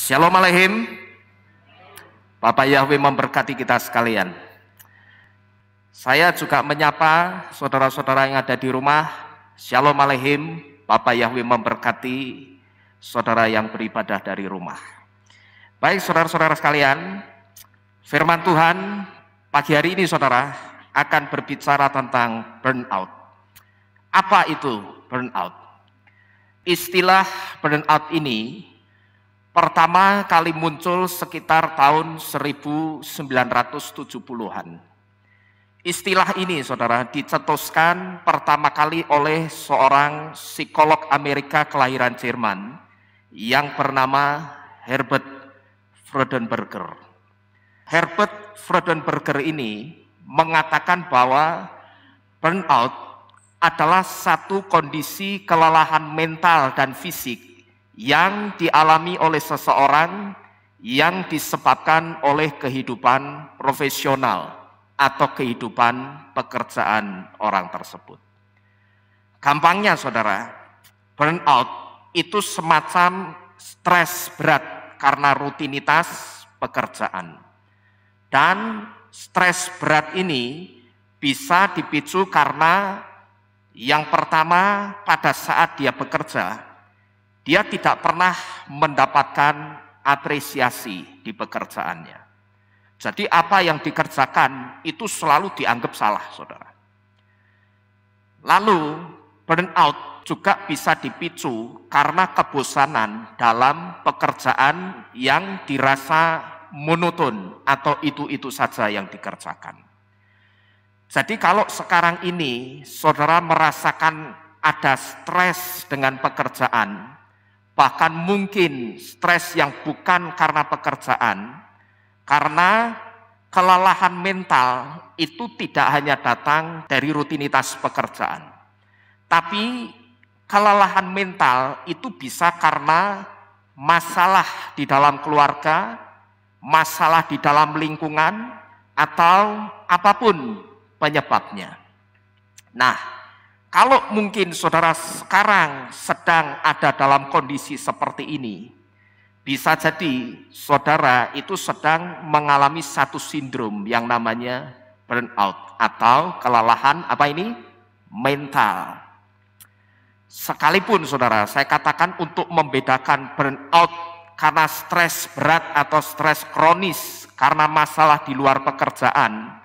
Shalom Aleichem. Bapak Yahweh memberkati kita sekalian. Saya juga menyapa saudara-saudara yang ada di rumah. Shalom Aleichem. Bapak Yahweh memberkati saudara yang beribadah dari rumah. Baik saudara-saudara sekalian, firman Tuhan pagi hari ini saudara akan berbicara tentang burnout. Apa itu burnout? Istilah burnout ini pertama kali muncul sekitar tahun 1970-an. Istilah ini saudara dicetuskan pertama kali oleh seorang psikolog Amerika kelahiran Jerman yang bernama Herbert Freudenberger. Herbert Freudenberger ini mengatakan bahwa burnout adalah satu kondisi kelelahan mental dan fisik yang dialami oleh seseorang yang disebabkan oleh kehidupan profesional atau kehidupan pekerjaan orang tersebut. Gampangnya saudara, burnout itu semacam stres berat karena rutinitas pekerjaan. Dan stres berat ini bisa dipicu karena yang pertama pada saat dia bekerja, dia tidak pernah mendapatkan apresiasi di pekerjaannya. Jadi apa yang dikerjakan itu selalu dianggap salah, saudara. Lalu burnout juga bisa dipicu karena kebosanan dalam pekerjaan yang dirasa monoton atau itu-itu saja yang dikerjakan. Jadi kalau sekarang ini saudara merasakan ada stres dengan pekerjaan, bahkan mungkin stres yang bukan karena pekerjaan, karena kelelahan mental itu tidak hanya datang dari rutinitas pekerjaan, tapi kelelahan mental itu bisa karena masalah di dalam keluarga, masalah di dalam lingkungan, atau apapun penyebabnya. Nah, kalau mungkin saudara sekarang sedang ada dalam kondisi seperti ini, bisa jadi saudara itu sedang mengalami satu sindrom yang namanya burnout atau kelelahan mental. Sekalipun saudara, saya katakan untuk membedakan burnout karena stres berat atau stres kronis karena masalah di luar pekerjaan,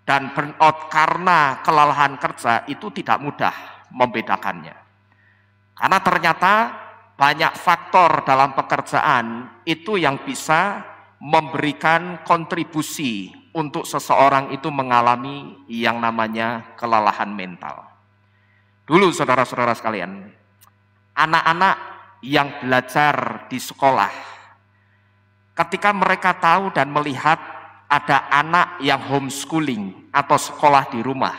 dan burnout karena kelelahan kerja itu tidak mudah membedakannya. Karena ternyata banyak faktor dalam pekerjaan itu yang bisa memberikan kontribusi untuk seseorang itu mengalami yang namanya kelelahan mental. Dulu saudara-saudara sekalian, anak-anak yang belajar di sekolah, ketika mereka tahu dan melihat ada anak yang homeschooling atau sekolah di rumah,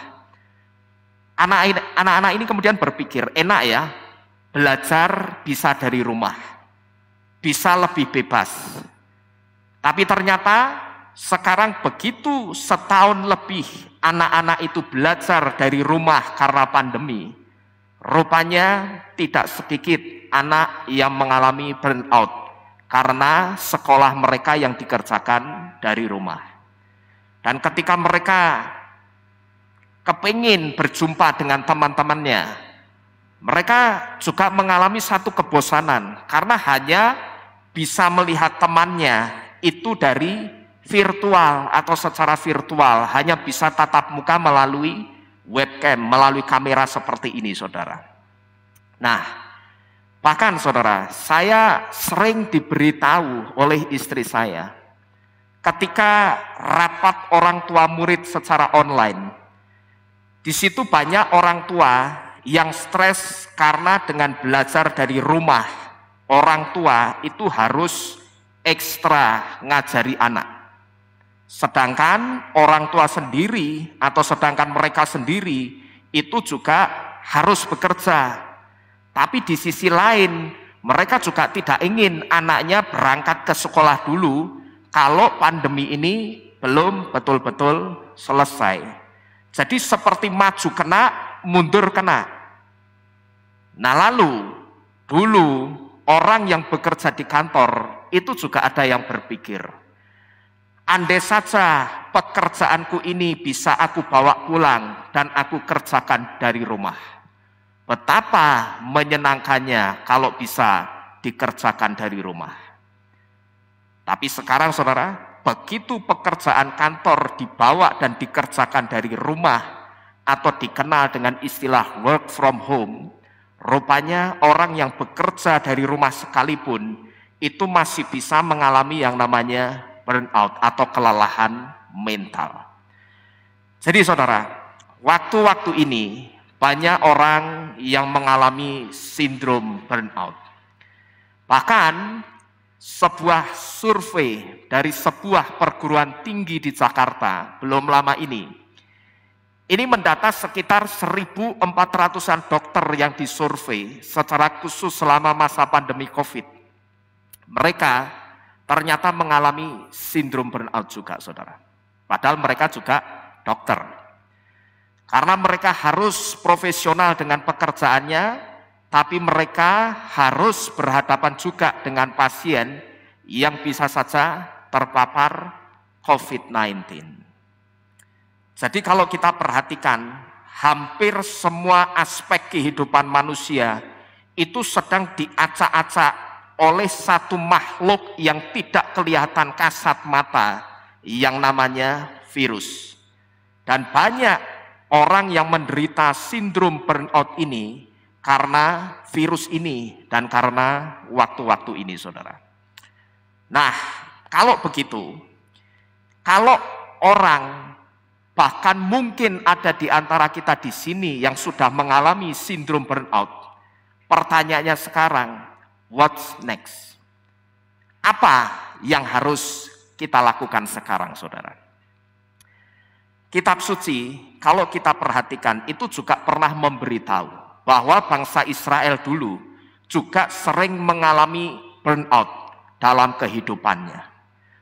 anak-anak ini kemudian berpikir, enak ya, belajar bisa dari rumah, bisa lebih bebas. Tapi ternyata sekarang begitu setahun lebih anak-anak itu belajar dari rumah karena pandemi, rupanya tidak sedikit anak yang mengalami burnout karena sekolah mereka yang dikerjakan dari rumah. Dan ketika mereka kepingin berjumpa dengan teman-temannya, mereka juga mengalami satu kebosanan karena hanya bisa melihat temannya itu dari virtual atau secara virtual, hanya bisa tatap muka melalui webcam, melalui kamera seperti ini saudara. Nah, bahkan saudara, saya sering diberitahu oleh istri saya, ketika rapat orang tua murid secara online, di situ banyak orang tua yang stres karena dengan belajar dari rumah, orang tua itu harus ekstra ngajari anak. Sedangkan orang tua sendiri atau sedangkan mereka sendiri itu juga harus bekerja. Tapi di sisi lain, mereka juga tidak ingin anaknya berangkat ke sekolah dulu kalau pandemi ini belum betul-betul selesai. Jadi seperti maju kena, mundur kena. Nah lalu, dulu orang yang bekerja di kantor itu juga ada yang berpikir, andai saja pekerjaanku ini bisa aku bawa pulang dan aku kerjakan dari rumah. Betapa menyenangkannya kalau bisa dikerjakan dari rumah. Tapi sekarang saudara, begitu pekerjaan kantor dibawa dan dikerjakan dari rumah atau dikenal dengan istilah work from home, rupanya orang yang bekerja dari rumah sekalipun itu masih bisa mengalami yang namanya burnout atau kelelahan mental. Jadi saudara, waktu-waktu ini banyak orang yang mengalami sindrom burnout. Bahkan sebuah survei dari sebuah perguruan tinggi di Jakarta belum lama ini mendata sekitar 1.400-an dokter yang disurvei secara khusus selama masa pandemi COVID. Mereka ternyata mengalami sindrom burnout juga, saudara. Padahal mereka juga dokter. Karena mereka harus profesional dengan pekerjaannya, tapi mereka harus berhadapan juga dengan pasien yang bisa saja terpapar COVID-19. Jadi kalau kita perhatikan, hampir semua aspek kehidupan manusia itu sedang diacak-acak oleh satu makhluk yang tidak kelihatan kasat mata, yang namanya virus. Dan banyak orang yang menderita sindrom burnout ini karena virus ini dan karena waktu-waktu ini, saudara. Nah, kalau begitu, kalau orang, bahkan mungkin ada di antara kita di sini yang sudah mengalami sindrom burnout, pertanyaannya sekarang, what's next? Apa yang harus kita lakukan sekarang, saudara? Kitab suci, kalau kita perhatikan, itu juga pernah memberitahu bahwa bangsa Israel dulu juga sering mengalami burnout dalam kehidupannya.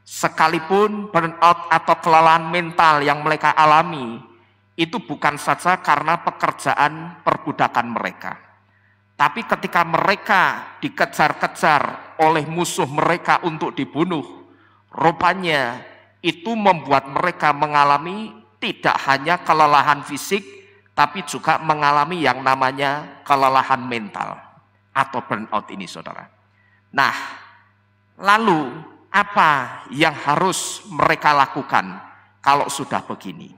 Sekalipun burnout atau kelelahan mental yang mereka alami, itu bukan saja karena pekerjaan perbudakan mereka. Tapi ketika mereka dikejar-kejar oleh musuh mereka untuk dibunuh, rupanya itu membuat mereka mengalami tidak hanya kelelahan fisik, tapi juga mengalami yang namanya kelelahan mental atau burnout ini, saudara. Nah, lalu apa yang harus mereka lakukan kalau sudah begini?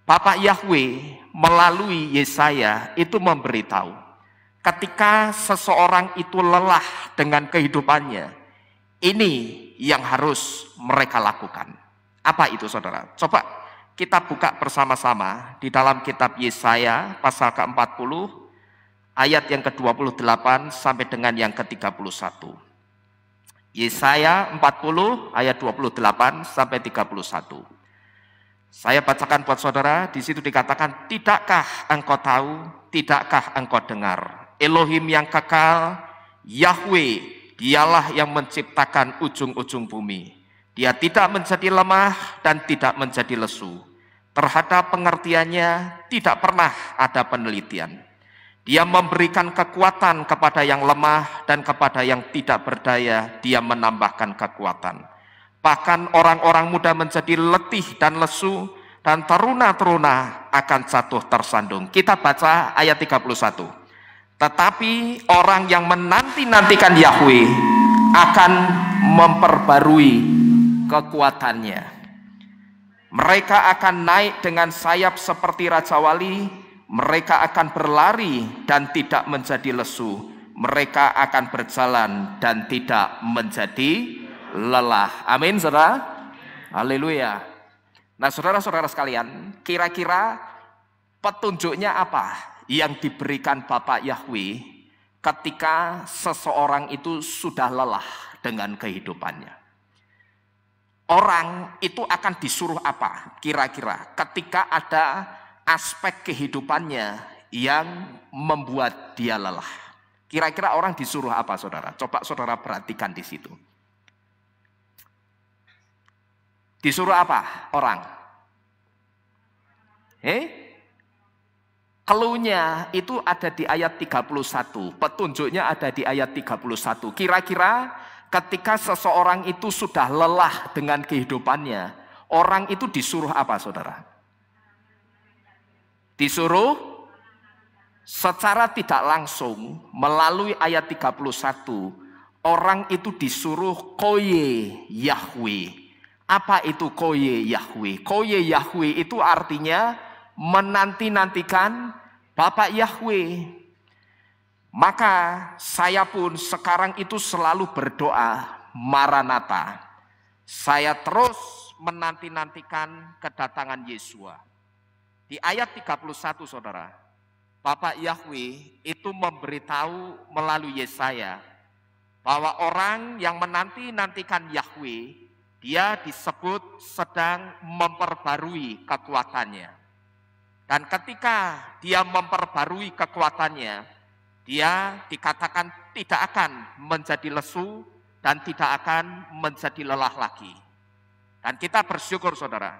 Bapak Yahweh melalui Yesaya itu memberitahu, ketika seseorang itu lelah dengan kehidupannya, ini yang harus mereka lakukan. Apa itu, saudara? Coba kita buka bersama-sama di dalam kitab Yesaya pasal ke-40 ayat yang ke-28 sampai dengan yang ke-31. Yesaya 40 ayat 28 sampai 31. Saya bacakan buat saudara, di situ dikatakan, tidakkah engkau tahu, tidakkah engkau dengar? Elohim yang kekal, Yahweh, dialah yang menciptakan ujung-ujung bumi. Dia tidak menjadi lemah dan tidak menjadi lesu. Terhadap pengertiannya tidak pernah ada penelitian. Dia memberikan kekuatan kepada yang lemah dan kepada yang tidak berdaya dia menambahkan kekuatan. Bahkan orang-orang muda menjadi letih dan lesu dan teruna-teruna akan jatuh tersandung. Kita baca ayat 31. Tetapi orang yang menanti-nantikan Yahweh akan memperbarui kekuatannya. Mereka akan naik dengan sayap seperti Raja Wali, mereka akan berlari dan tidak menjadi lesu, mereka akan berjalan dan tidak menjadi lelah. Amin, saudara. Haleluya. Nah, saudara-saudara sekalian, kira-kira petunjuknya apa yang diberikan Bapak Yahweh ketika seseorang itu sudah lelah dengan kehidupannya? Orang itu akan disuruh apa kira-kira ketika ada aspek kehidupannya yang membuat dia lelah? Kira-kira orang disuruh apa, saudara? Coba saudara perhatikan di situ. Disuruh apa orang? Keluhnya itu ada di ayat 31, petunjuknya ada di ayat 31. Kira-kira ketika seseorang itu sudah lelah dengan kehidupannya, orang itu disuruh apa, saudara? Disuruh secara tidak langsung melalui ayat 31, orang itu disuruh koye Yahweh. Apa itu koye Yahweh? Koye Yahweh itu artinya menanti-nantikan Bapak Yahweh. Maka saya pun sekarang itu selalu berdoa Maranatha. Saya terus menanti-nantikan kedatangan Yesua. Di ayat 31, saudara, Bapak Yahweh itu memberitahu melalui Yesaya bahwa orang yang menanti-nantikan Yahweh, dia disebut sedang memperbarui kekuatannya. Dan ketika dia memperbarui kekuatannya, dia dikatakan tidak akan menjadi lesu dan tidak akan menjadi lelah lagi. Dan kita bersyukur, saudara,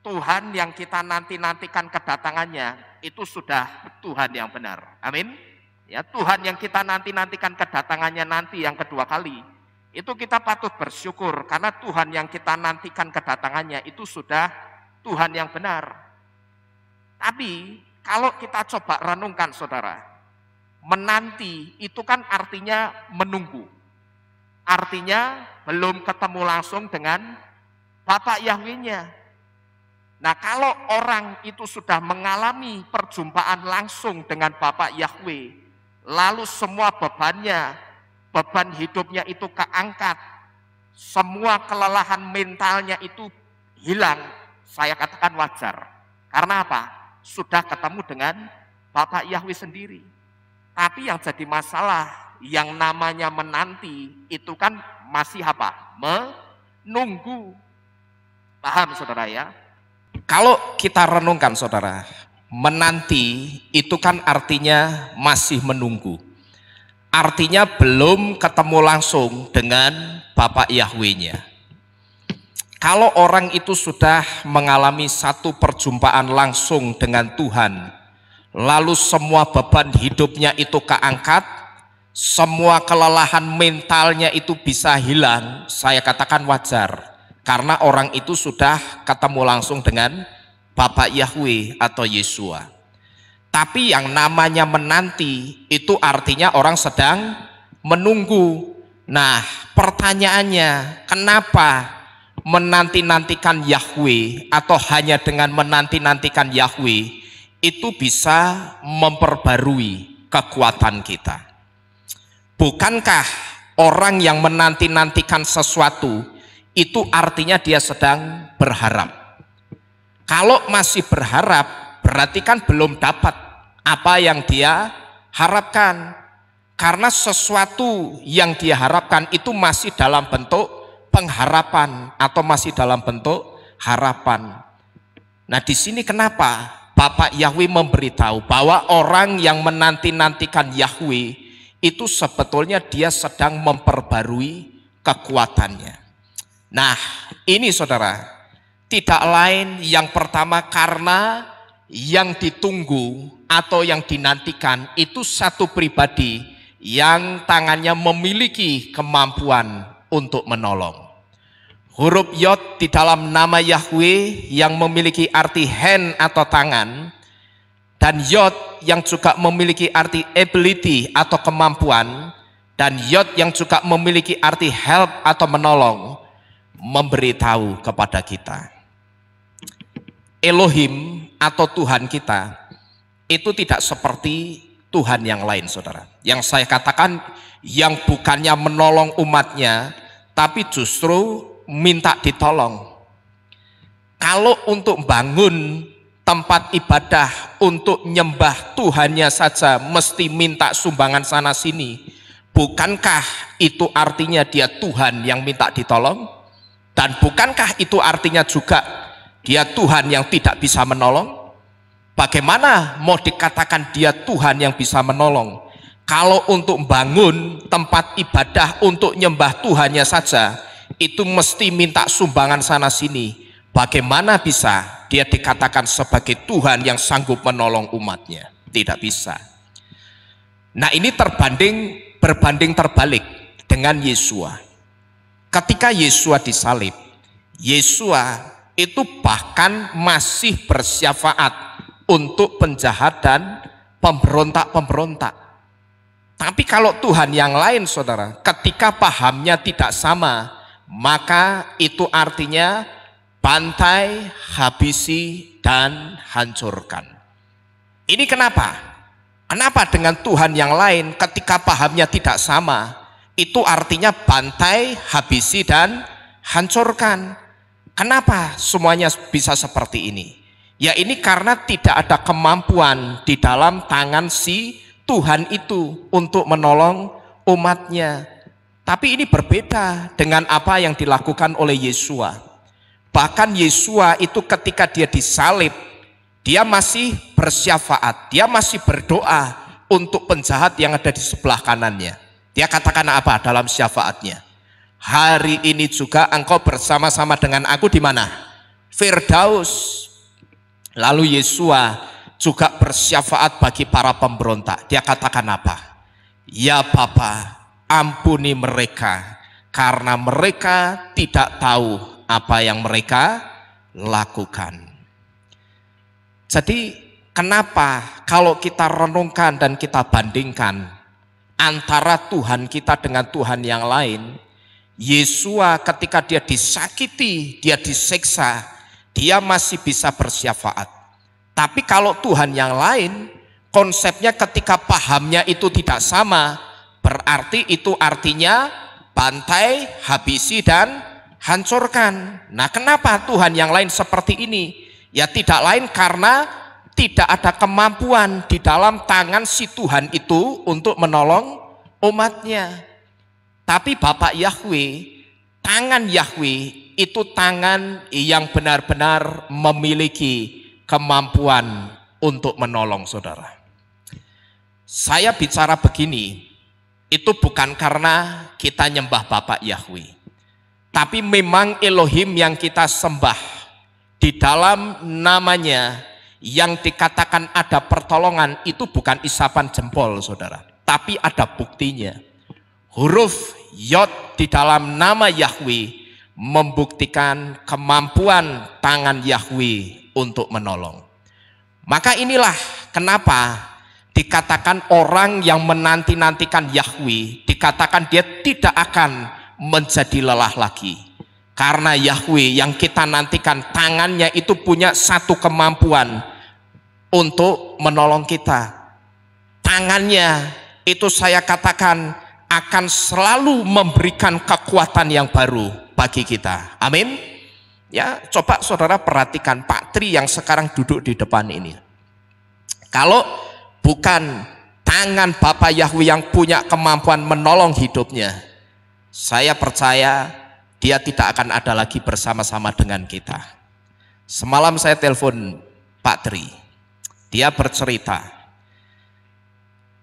Tuhan yang kita nanti-nantikan kedatangannya itu sudah Tuhan yang benar. Amin. Ya, Tuhan yang kita nanti-nantikan kedatangannya nanti yang kedua kali, itu kita patut bersyukur karena Tuhan yang kita nantikan kedatangannya itu sudah Tuhan yang benar. Tapi kalau kita coba renungkan, saudara, menanti itu kan artinya menunggu. Artinya belum ketemu langsung dengan Bapak Yahweh-nya. Nah, kalau orang itu sudah mengalami perjumpaan langsung dengan Bapak Yahweh, lalu semua beban hidupnya itu keangkat, semua kelelahan mentalnya itu hilang, saya katakan wajar. Karena apa? Sudah ketemu dengan Bapak Yahweh sendiri. Tapi yang jadi masalah, yang namanya menanti itu kan masih apa? Menunggu. Paham, saudara ya? Kalau kita renungkan, saudara, menanti itu kan artinya masih menunggu. Artinya belum ketemu langsung dengan Bapak Yahweh-nya. Kalau orang itu sudah mengalami satu perjumpaan langsung dengan Tuhan, lalu semua beban hidupnya itu keangkat, semua kelelahan mentalnya itu bisa hilang, saya katakan wajar. Karena orang itu sudah ketemu langsung dengan Bapak Yahweh atau Yesua. Tapi yang namanya menanti itu artinya orang sedang menunggu. Nah, pertanyaannya, kenapa menanti-nantikan Yahweh atau hanya dengan menanti-nantikan Yahweh itu bisa memperbarui kekuatan kita? Bukankah orang yang menanti-nantikan sesuatu itu artinya dia sedang berharap? Kalau masih berharap, berarti kan belum dapat apa yang dia harapkan. Karena sesuatu yang dia harapkan itu masih dalam bentuk pengharapan atau masih dalam bentuk harapan. Nah, di sini kenapa Bapak Yahweh memberitahu bahwa orang yang menanti-nantikan Yahweh itu sebetulnya dia sedang memperbarui kekuatannya. Nah, ini saudara, tidak lain yang pertama karena yang ditunggu atau yang dinantikan itu satu pribadi yang tangannya memiliki kemampuan untuk menolong. Huruf Yod di dalam nama Yahweh yang memiliki arti hand atau tangan, dan Yod yang juga memiliki arti ability atau kemampuan, dan Yod yang juga memiliki arti help atau menolong, memberitahu kepada kita Elohim atau Tuhan kita itu tidak seperti Tuhan yang lain, saudara. Yang saya katakan yang bukannya menolong umatnya, tapi justru minta ditolong. Kalau untuk bangun tempat ibadah untuk nyembah Tuhannya saja mesti minta sumbangan sana sini, bukankah itu artinya dia Tuhan yang minta ditolong? Dan bukankah itu artinya juga dia Tuhan yang tidak bisa menolong? Bagaimana mau dikatakan dia Tuhan yang bisa menolong kalau untuk bangun tempat ibadah untuk nyembah Tuhannya saja itu mesti minta sumbangan sana sini? Bagaimana bisa dia dikatakan sebagai Tuhan yang sanggup menolong umatnya? Tidak bisa. Nah, ini berbanding terbalik dengan Yesua. ketika Yesua disalib, Yesua itu bahkan masih bersyafaat untuk penjahat dan pemberontak-pemberontak. Tapi kalau Tuhan yang lain, saudara, ketika pahamnya tidak sama, maka itu artinya bantai, habisi, dan hancurkan. Ini kenapa? Kenapa dengan Tuhan yang lain ketika pahamnya tidak sama, itu artinya bantai, habisi, dan hancurkan? Kenapa semuanya bisa seperti ini? Ya ini karena tidak ada kemampuan di dalam tangan si Tuhan itu untuk menolong umatnya. Tapi ini berbeda dengan apa yang dilakukan oleh Yesua. Bahkan Yesua itu ketika dia disalib, dia masih bersyafaat, dia masih berdoa untuk penjahat yang ada di sebelah kanannya. Dia katakan apa dalam syafaatnya? Hari ini juga engkau bersama-sama dengan aku di mana? Firdaus. Lalu Yesua juga bersyafaat bagi para pemberontak. Dia katakan apa? Ya Bapa, ampuni mereka karena mereka tidak tahu apa yang mereka lakukan. Jadi kenapa kalau kita renungkan dan kita bandingkan antara Tuhan kita dengan Tuhan yang lain, Yesua ketika dia disakiti, dia disiksa, dia masih bisa bersyafaat. Tapi kalau Tuhan yang lain, konsepnya ketika pahamnya itu tidak sama, berarti itu artinya bantai, habisi, dan hancurkan. Nah, kenapa Tuhan yang lain seperti ini? Ya tidak lain karena tidak ada kemampuan di dalam tangan si Tuhan itu untuk menolong umatnya. Tapi Bapak Yahweh, tangan Yahweh itu tangan yang benar-benar memiliki kemampuan untuk menolong saudara. Saya bicara begini, itu bukan karena kita nyembah Bapak Yahweh, tapi memang Elohim yang kita sembah, di dalam namanya yang dikatakan ada pertolongan, itu bukan isapan jempol saudara, tapi ada buktinya. Huruf Yod di dalam nama Yahweh membuktikan kemampuan tangan Yahweh untuk menolong. Maka inilah kenapa dikatakan orang yang menanti-nantikan Yahweh, dikatakan dia tidak akan menjadi lelah lagi. Karena Yahweh yang kita nantikan, tangannya itu punya satu kemampuan untuk menolong kita. Tangannya itu saya katakan akan selalu memberikan kekuatan yang baru bagi kita. Amin. Ya, coba saudara perhatikan Pak Tri yang sekarang duduk di depan ini. Kalau bukan tangan Bapak Yahweh yang punya kemampuan menolong hidupnya, saya percaya dia tidak akan ada lagi bersama-sama dengan kita. Semalam saya telepon Pak Tri, dia bercerita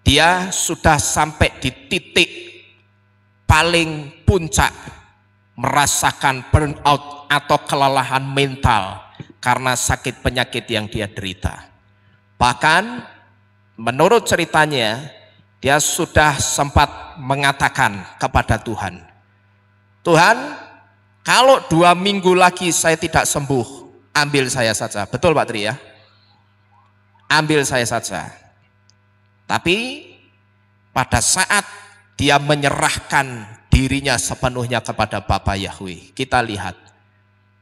dia sudah sampai di titik paling puncak merasakan burnout atau kelelahan mental karena sakit penyakit yang dia derita. Bahkan menurut ceritanya dia sudah sempat mengatakan kepada Tuhan, Tuhan, kalau 2 minggu lagi saya tidak sembuh, ambil saya saja. Betul Pak Tri ya? Ambil saya saja. Tapi pada saat dia menyerahkan dirinya sepenuhnya kepada Bapak Yahweh, kita lihat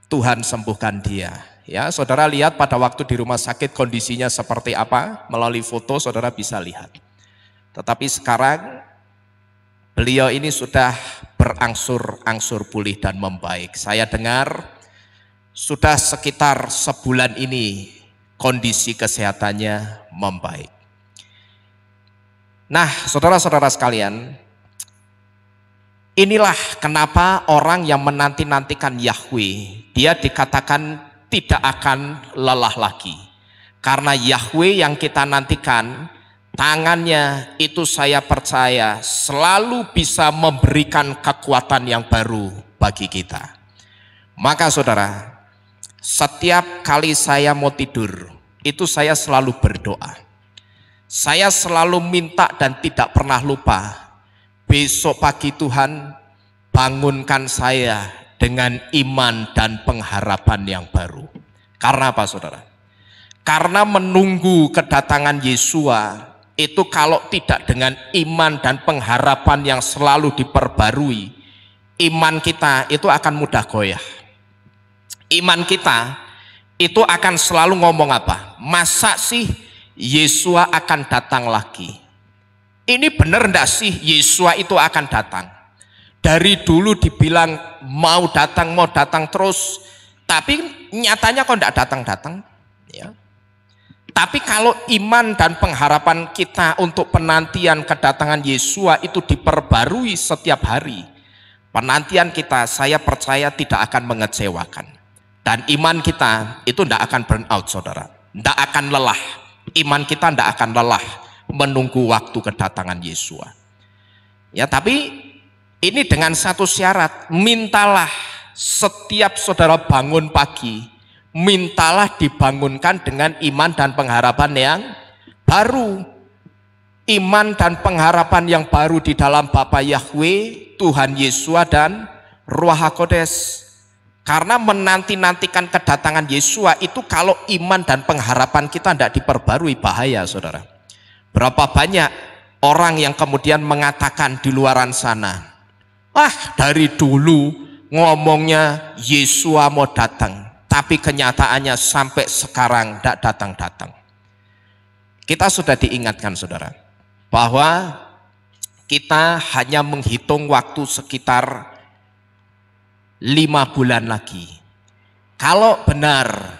Tuhan sembuhkan dia. Ya, saudara lihat pada waktu di rumah sakit kondisinya seperti apa, melalui foto saudara bisa lihat. Tetapi sekarang beliau ini sudah berangsur-angsur pulih dan membaik. Saya dengar sudah sekitar sebulan ini kondisi kesehatannya membaik. Nah, saudara-saudara sekalian, inilah kenapa orang yang menanti-nantikan Yahweh, dia dikatakan tidak akan lelah lagi. Karena Yahweh yang kita nantikan, tangannya itu saya percaya selalu bisa memberikan kekuatan yang baru bagi kita. Maka saudara, setiap kali saya mau tidur, itu saya selalu berdoa. Saya selalu minta dan tidak pernah lupa, besok pagi Tuhan, bangunkan saya dengan iman dan pengharapan yang baru. Karena apa, saudara? Karena menunggu kedatangan Yesua itu kalau tidak dengan iman dan pengharapan yang selalu diperbarui, iman kita itu akan mudah goyah. Iman kita itu akan selalu ngomong apa? Masa sih Yesua akan datang lagi? Ini benar enggak sih Yesua itu akan datang? Dari dulu dibilang mau datang terus, tapi nyatanya kok enggak datang-datang, ya. Tapi kalau iman dan pengharapan kita untuk penantian kedatangan Yesua itu diperbarui setiap hari, penantian kita, saya percaya tidak akan mengecewakan. Dan iman kita itu tidak akan burn out, saudara. Tidak akan lelah. Iman kita tidak akan lelah menunggu waktu kedatangan Yesua. Ya, tapi ini dengan satu syarat, mintalah setiap saudara bangun pagi, mintalah dibangunkan dengan iman dan pengharapan yang baru. Iman dan pengharapan yang baru di dalam Bapa Yahweh, Tuhan Yesua dan Ruach HaKodes. Karena menanti-nantikan kedatangan Yesua itu kalau iman dan pengharapan kita tidak diperbarui, bahaya, saudara. Berapa banyak orang yang kemudian mengatakan di luaran sana, dari dulu ngomongnya Yesua mau datang, tapi kenyataannya sampai sekarang tidak datang-datang. Kita sudah diingatkan, saudara, bahwa kita hanya menghitung waktu sekitar 5 bulan lagi. Kalau benar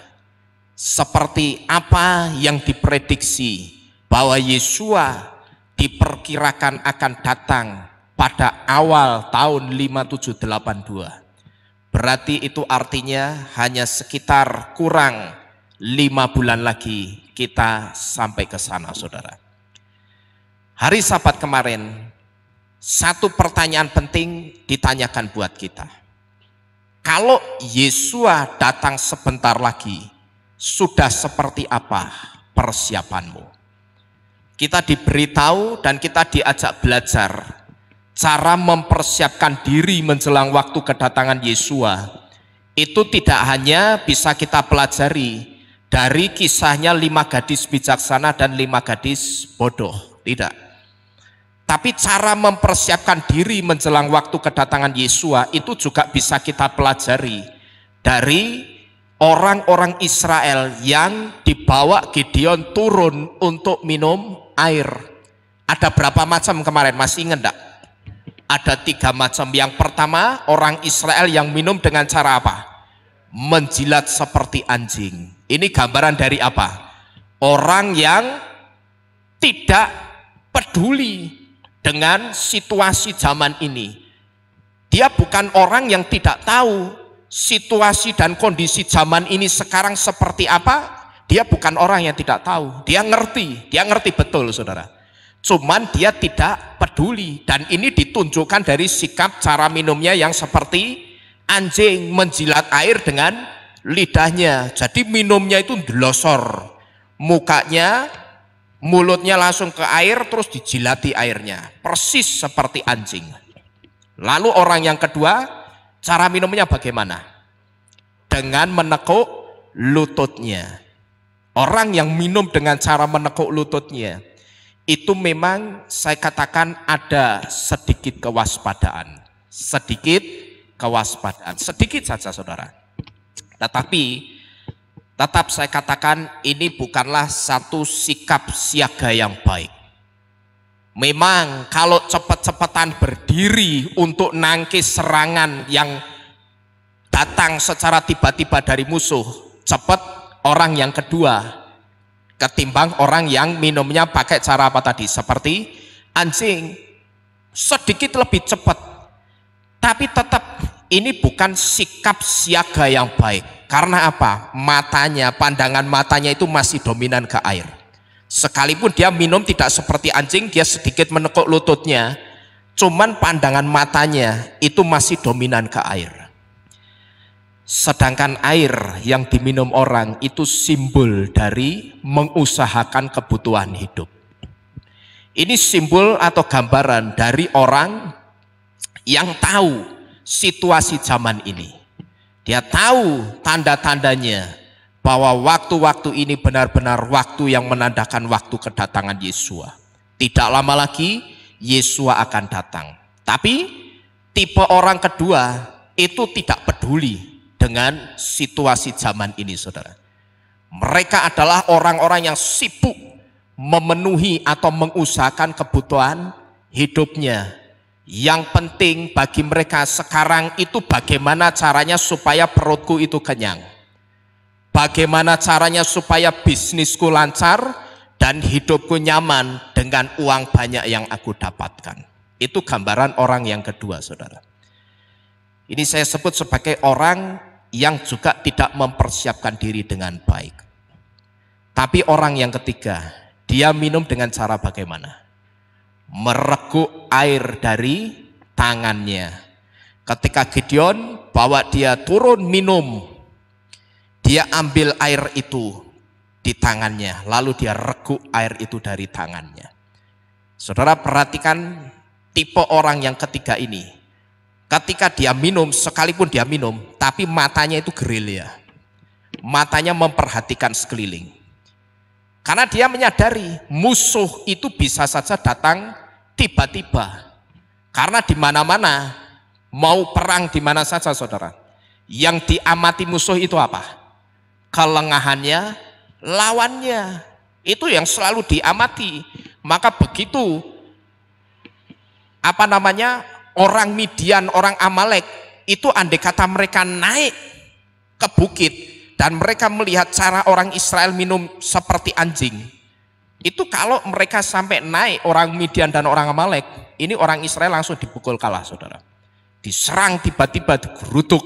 seperti apa yang diprediksi bahwa Yesua diperkirakan akan datang pada awal tahun 5782, berarti itu artinya hanya sekitar kurang 5 bulan lagi kita sampai ke sana, saudara. Hari Sabat kemarin, satu pertanyaan penting ditanyakan buat kita. Kalau Yesua datang sebentar lagi, sudah seperti apa persiapanmu? Kita diberitahu dan kita diajak belajar cara mempersiapkan diri menjelang waktu kedatangan Yesua. Itu tidak hanya bisa kita pelajari dari kisahnya 5 gadis bijaksana dan 5 gadis bodoh, tidak. Tapi cara mempersiapkan diri menjelang waktu kedatangan Yesua itu juga bisa kita pelajari dari orang-orang Israel yang dibawa Gideon turun untuk minum air. Ada berapa macam kemarin, masih ingat enggak? Ada 3 macam. Yang pertama, orang Israel yang minum dengan cara apa? Menjilat seperti anjing. Ini gambaran dari apa? Orang yang tidak peduli dengan situasi zaman ini. Dia bukan orang yang tidak tahu situasi dan kondisi zaman ini sekarang seperti apa. Dia bukan orang yang tidak tahu. Dia ngerti betul, saudara. Cuman dia tidak peduli. Dan ini ditunjukkan dari sikap cara minumnya yang seperti anjing, menjilat air dengan lidahnya. Jadi minumnya itu delosor. Mukanya, mulutnya langsung ke air, terus dijilati airnya. Persis seperti anjing. Lalu orang yang kedua, cara minumnya bagaimana? Dengan menekuk lututnya. Orang yang minum dengan cara menekuk lututnya, itu memang saya katakan ada sedikit kewaspadaan. Sedikit kewaspadaan. Sedikit saja, saudara. Tetapi tetap saya katakan ini bukanlah satu sikap siaga yang baik. Memang kalau cepat-cepatan berdiri untuk nangkis serangan yang datang secara tiba-tiba dari musuh, cepat orang yang kedua ketimbang orang yang minumnya pakai cara apa tadi? Seperti anjing. Sedikit lebih cepat. Tapi tetap ini bukan sikap siaga yang baik. Karena apa? Matanya, pandangan matanya itu masih dominan ke air. Sekalipun dia minum tidak seperti anjing, dia sedikit menekuk lututnya, cuman pandangan matanya itu masih dominan ke air. Sedangkan air yang diminum orang itu simbol dari mengusahakan kebutuhan hidup. Ini simbol atau gambaran dari orang yang tahu situasi zaman ini. Dia tahu tanda-tandanya bahwa waktu-waktu ini benar-benar waktu yang menandakan waktu kedatangan Yesua. Tidak lama lagi Yesua akan datang. Tapi tipe orang kedua itu tidak peduli dengan situasi zaman ini, saudara. Mereka adalah orang-orang yang sibuk memenuhi atau mengusahakan kebutuhan hidupnya. Yang penting bagi mereka sekarang itu bagaimana caranya supaya perutku itu kenyang. Bagaimana caranya supaya bisnisku lancar dan hidupku nyaman dengan uang banyak yang aku dapatkan. Itu gambaran orang yang kedua, saudara. Ini saya sebut sebagai orang yang juga tidak mempersiapkan diri dengan baik. Tapi orang yang ketiga, dia minum dengan cara bagaimana? Mereguk air dari tangannya. Ketika Gideon bawa dia turun minum, dia ambil air itu di tangannya, lalu dia reguk air itu dari tangannya. Saudara perhatikan tipe orang yang ketiga ini. Ketika dia minum, sekalipun dia minum, tapi matanya itu gerilya. Matanya memperhatikan sekeliling. Karena dia menyadari musuh itu bisa saja datang tiba-tiba. Karena di mana-mana mau perang di mana saja, saudara. Yang diamati musuh itu apa? Kelengahannya, lawannya. Itu yang selalu diamati. Maka begitu orang Midian, orang Amalek itu andai kata mereka naik ke bukit dan mereka melihat cara orang Israel minum seperti anjing, itu kalau mereka sampai naik orang Midian dan orang Amalek, ini orang Israel langsung dipukul kalah, saudara. Diserang tiba-tiba, digerutuk,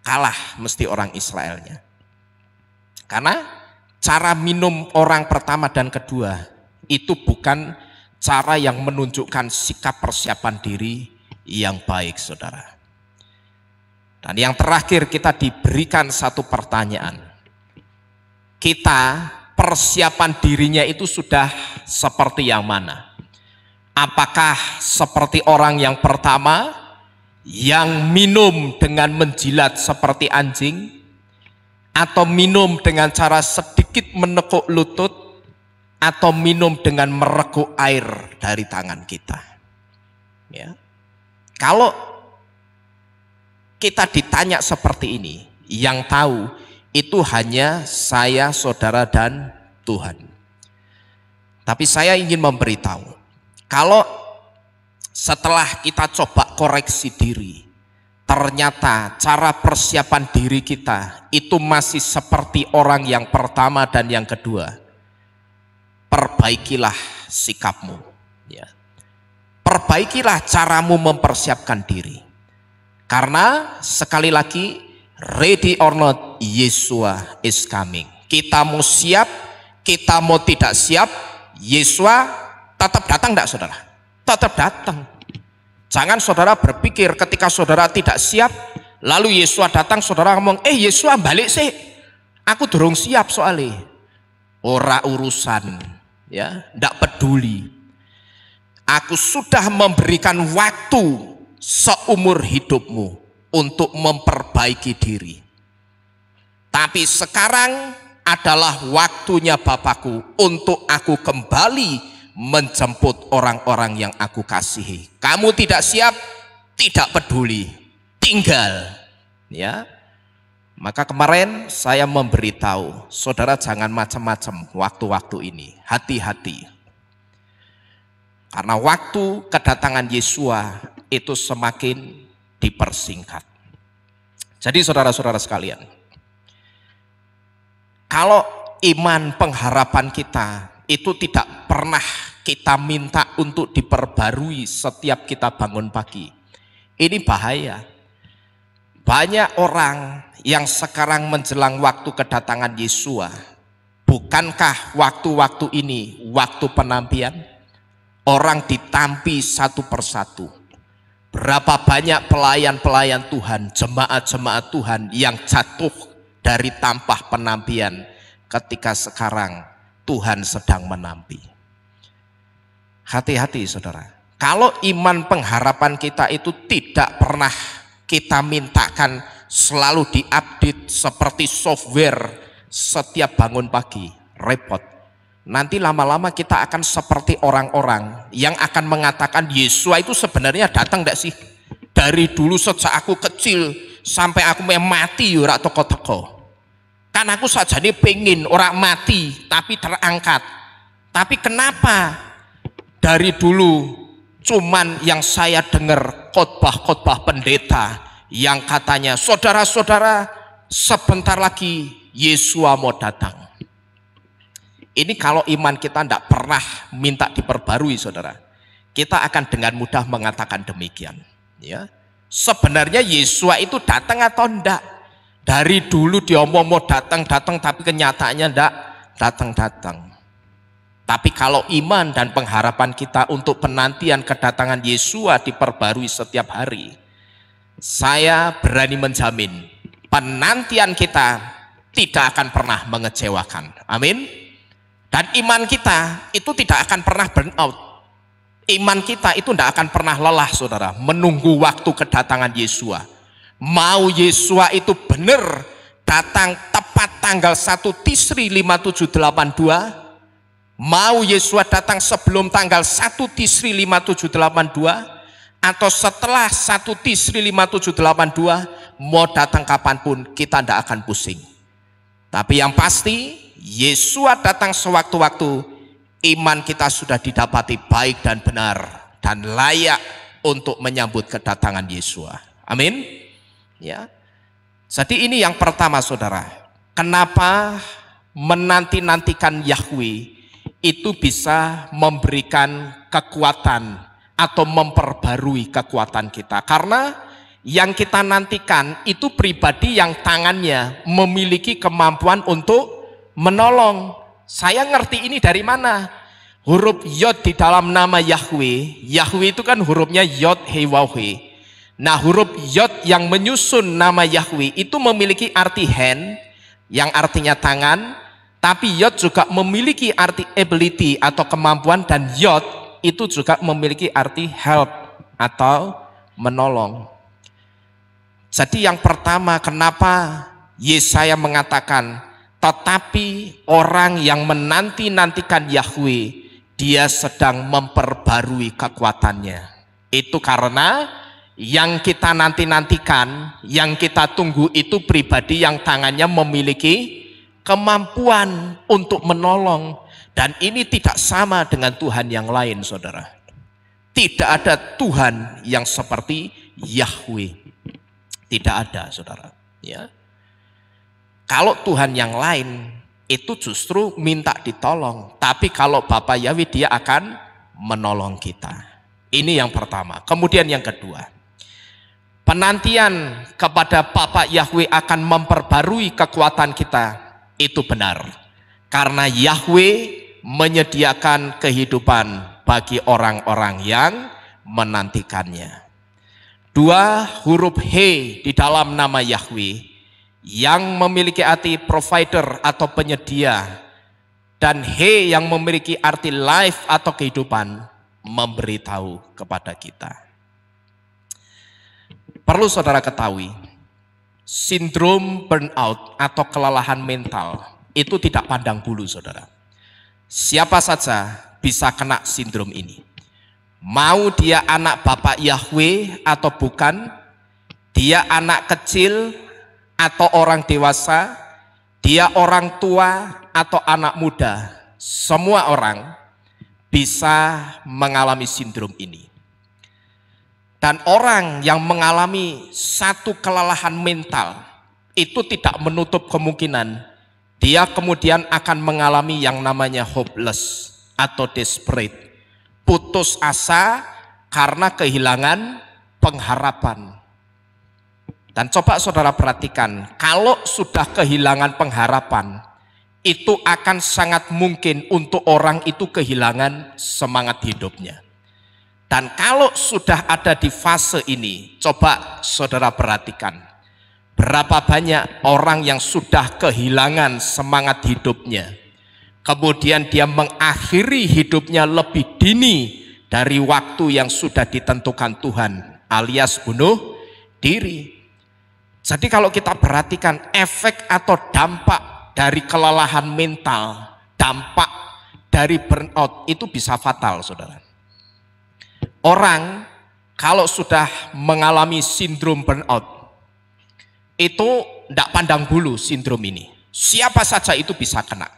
kalah mesti orang Israelnya. Karena cara minum orang pertama dan kedua itu bukan cara yang menunjukkan sikap persiapan diri yang baik, saudara. Dan yang terakhir, kita diberikan satu pertanyaan. Kita persiapan dirinya itu sudah seperti yang mana? Apakah seperti orang yang pertama yang minum dengan menjilat seperti anjing, atau minum dengan cara sedikit menekuk lutut, atau minum dengan mereguk air dari tangan kita? Ya. Kalau kita ditanya seperti ini, yang tahu itu hanya saya, saudara, dan Tuhan. Tapi saya ingin memberitahu, kalau setelah kita coba koreksi diri, ternyata cara persiapan diri kita itu masih seperti orang yang pertama dan yang kedua, perbaikilah sikapmu, ya. Perbaikilah caramu mempersiapkan diri. Karena sekali lagi, ready or not, Yesua is coming. Kita mau siap, kita mau tidak siap, Yesua tetap datang enggak, saudara? Tetap datang. Jangan saudara berpikir ketika saudara tidak siap, lalu Yesua datang, saudara ngomong, Yesua balik sih, aku durung siap soalnya. Ora urusan, ya, enggak peduli. Aku sudah memberikan waktu seumur hidupmu untuk memperbaiki diri. Tapi sekarang adalah waktunya Bapakku untuk aku kembali menjemput orang-orang yang aku kasihi. Kamu tidak siap, tidak peduli, tinggal, ya. Maka kemarin saya memberitahu saudara jangan macam-macam waktu-waktu ini, hati-hati. Karena waktu kedatangan Yesua itu semakin dipersingkat. Jadi saudara-saudara sekalian, kalau iman pengharapan kita itu tidak pernah kita minta untuk diperbarui setiap kita bangun pagi, ini bahaya. Banyak orang yang sekarang menjelang waktu kedatangan Yesua, bukankah waktu-waktu ini waktu penampian? Orang ditampi satu persatu. Berapa banyak pelayan-pelayan Tuhan, jemaat-jemaat Tuhan yang jatuh dari tampah penampian ketika sekarang Tuhan sedang menampi. Hati-hati saudara, Kalau iman pengharapan kita itu tidak pernah kita mintakan selalu diupdate seperti software setiap bangun pagi, repot. Nanti lama-lama kita akan seperti orang-orang yang akan mengatakan Yesus itu sebenarnya datang enggak sih? Dari dulu sejak aku kecil sampai aku mati ora teko-teko. Kan aku sajane pengen orang mati tapi terangkat. Tapi kenapa dari dulu cuman yang saya dengar khotbah-khotbah pendeta yang katanya saudara-saudara sebentar lagi Yesus mau datang. Ini kalau iman kita tidak pernah minta diperbarui saudara, kita akan dengan mudah mengatakan demikian. Ya, sebenarnya Yesus itu datang atau enggak? Dari dulu dia mau datang tapi kenyataannya enggak datang. Tapi kalau iman dan pengharapan kita untuk penantian kedatangan Yesus diperbarui setiap hari, saya berani menjamin penantian kita tidak akan pernah mengecewakan. Amin. Dan iman kita itu tidak akan pernah burn out. Iman kita itu tidak akan pernah lelah saudara, menunggu waktu kedatangan Yesus. Mau Yesus itu benar datang tepat tanggal 1 Tisri 5782, mau Yesus datang sebelum tanggal 1 Tisri 5782 atau setelah 1 Tisri 5782, mau datang kapanpun kita tidak akan pusing. Tapi yang pasti Yesus datang sewaktu-waktu, iman kita sudah didapati baik dan benar dan layak untuk menyambut kedatangan Yesus. Amin. Ya. Jadi ini yang pertama saudara. Kenapa menanti-nantikan Yahweh itu bisa memberikan kekuatan atau memperbarui kekuatan kita? Karena yang kita nantikan itu pribadi yang tangannya memiliki kemampuan untuk menolong. Saya ngerti ini dari mana? Huruf Yod di dalam nama Yahweh. Yahweh itu kan hurufnya Yod He Waw He. Nah, huruf Yod yang menyusun nama Yahweh itu memiliki arti hand yang artinya tangan, tapi Yod juga memiliki arti ability atau kemampuan, dan Yod itu juga memiliki arti help atau menolong. Jadi yang pertama, kenapa Yesaya mengatakan tetapi orang yang menanti-nantikan Yahweh dia sedang memperbarui kekuatannya. Itu karena yang kita nanti-nantikan, yang kita tunggu itu pribadi yang tangannya memiliki kemampuan untuk menolong. Dan ini tidak sama dengan Tuhan yang lain saudara. Tidak ada Tuhan yang seperti Yahweh. Tidak ada saudara. Ya. Kalau Tuhan yang lain itu justru minta ditolong. Tapi kalau Bapa Yahweh dia akan menolong kita. Ini yang pertama. Kemudian yang kedua, penantian kepada Bapa Yahweh akan memperbarui kekuatan kita itu benar. Karena Yahweh menyediakan kehidupan bagi orang-orang yang menantikannya. Dua huruf He di dalam nama Yahweh yang memiliki arti provider atau penyedia, dan He yang memiliki arti life atau kehidupan, memberitahu kepada kita. Perlu saudara ketahui, sindrom burnout atau kelelahan mental itu tidak pandang bulu saudara. Siapa saja bisa kena sindrom ini. Mau dia anak Bapak Yahweh atau bukan, dia anak kecil atau orang dewasa, dia orang tua atau anak muda, semua orang bisa mengalami sindrom ini. Dan orang yang mengalami satu kelelahan mental itu tidak menutup kemungkinan dia kemudian akan mengalami yang namanya hopeless atau desperate, putus asa karena kehilangan pengharapan. Dan coba saudara perhatikan, kalau sudah kehilangan pengharapan, itu akan sangat mungkin untuk orang itu kehilangan semangat hidupnya. Dan kalau sudah ada di fase ini, coba saudara perhatikan, berapa banyak orang yang sudah kehilangan semangat hidupnya, kemudian dia mengakhiri hidupnya lebih dini dari waktu yang sudah ditentukan Tuhan, alias bunuh diri. Jadi kalau kita perhatikan efek atau dampak dari kelelahan mental, dampak dari burnout itu bisa fatal, saudara. Orang kalau sudah mengalami sindrom burnout, itu tidak pandang bulu sindrom ini. Siapa saja itu bisa kena.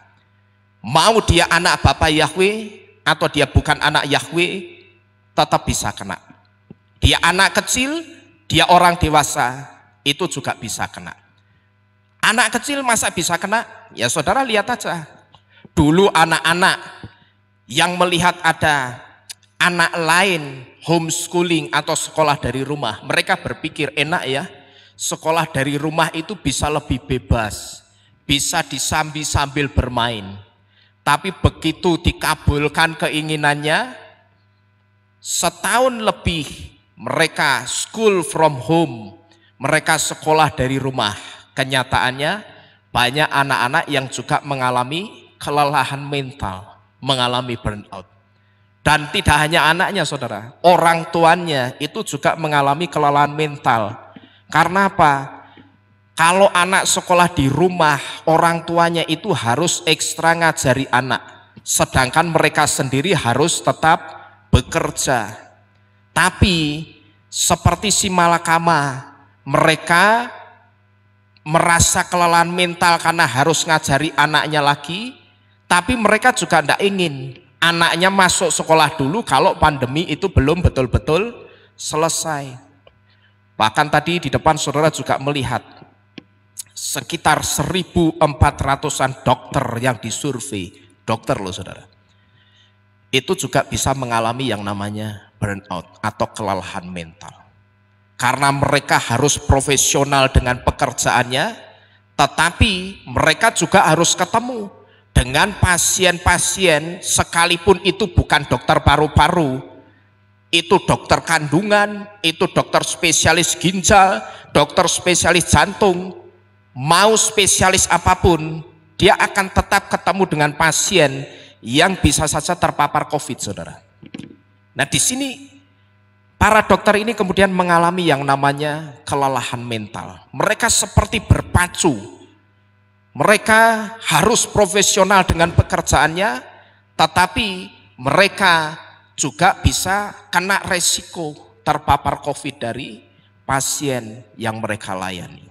Mau dia anak Bapak Yahweh atau dia bukan anak Yahweh, tetap bisa kena. Dia anak kecil, dia orang dewasa, itu juga bisa kena. Anak kecil masa bisa kena? Ya saudara lihat aja. Dulu anak-anak yang melihat ada anak lain homeschooling atau sekolah dari rumah, mereka berpikir enak ya, sekolah dari rumah itu bisa lebih bebas, bisa disambi sambil bermain. Tapi begitu dikabulkan keinginannya, setahun lebih mereka school from home, mereka sekolah dari rumah. Kenyataannya banyak anak-anak yang juga mengalami kelelahan mental, mengalami burnout. Dan tidak hanya anaknya saudara, orang tuanya itu juga mengalami kelelahan mental. Karena apa? Kalau anak sekolah di rumah, orang tuanya itu harus ekstra ngajari anak. Sedangkan mereka sendiri harus tetap bekerja. Tapi seperti si malakama, mereka merasa kelelahan mental karena harus ngajari anaknya lagi. Tapi mereka juga tidak ingin anaknya masuk sekolah dulu kalau pandemi itu belum betul-betul selesai. Bahkan tadi di depan saudara juga melihat sekitar 1.400-an dokter yang disurvei, dokter loh saudara, itu juga bisa mengalami yang namanya burnout atau kelelahan mental. Karena mereka harus profesional dengan pekerjaannya, tetapi mereka juga harus ketemu dengan pasien-pasien, sekalipun itu bukan dokter paru-paru, itu dokter kandungan, itu dokter spesialis ginjal, dokter spesialis jantung, mau spesialis apapun, dia akan tetap ketemu dengan pasien yang bisa saja terpapar COVID, saudara. Nah di sini para dokter ini kemudian mengalami yang namanya kelelahan mental. Mereka seperti berpacu. Mereka harus profesional dengan pekerjaannya, tetapi mereka juga bisa kena resiko terpapar COVID dari pasien yang mereka layani.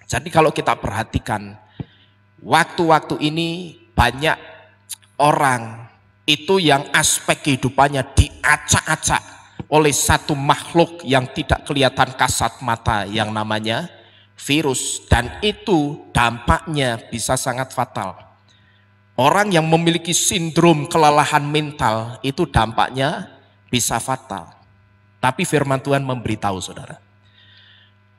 Jadi kalau kita perhatikan, waktu-waktu ini banyak orang itu yang aspek kehidupannya diacak-acak oleh satu makhluk yang tidak kelihatan kasat mata yang namanya virus, dan itu dampaknya bisa sangat fatal. Orang yang memiliki sindrom kelelahan mental itu dampaknya bisa fatal. Tapi firman Tuhan memberitahu saudara,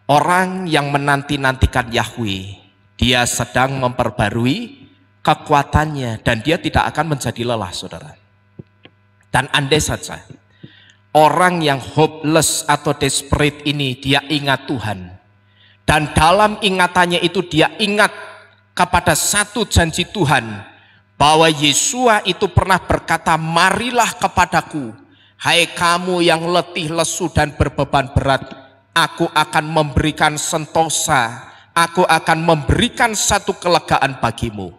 orang yang menanti-nantikan Yahweh, dia sedang memperbarui kekuatannya dan dia tidak akan menjadi lelah saudara. Dan andai saja orang yang hopeless atau desperate ini dia ingat Tuhan, dan dalam ingatannya itu dia ingat kepada satu janji Tuhan, bahwa Yesua itu pernah berkata, marilah kepadaku, hai kamu yang letih lesu dan berbeban berat, aku akan memberikan sentosa, aku akan memberikan satu kelegaan bagimu.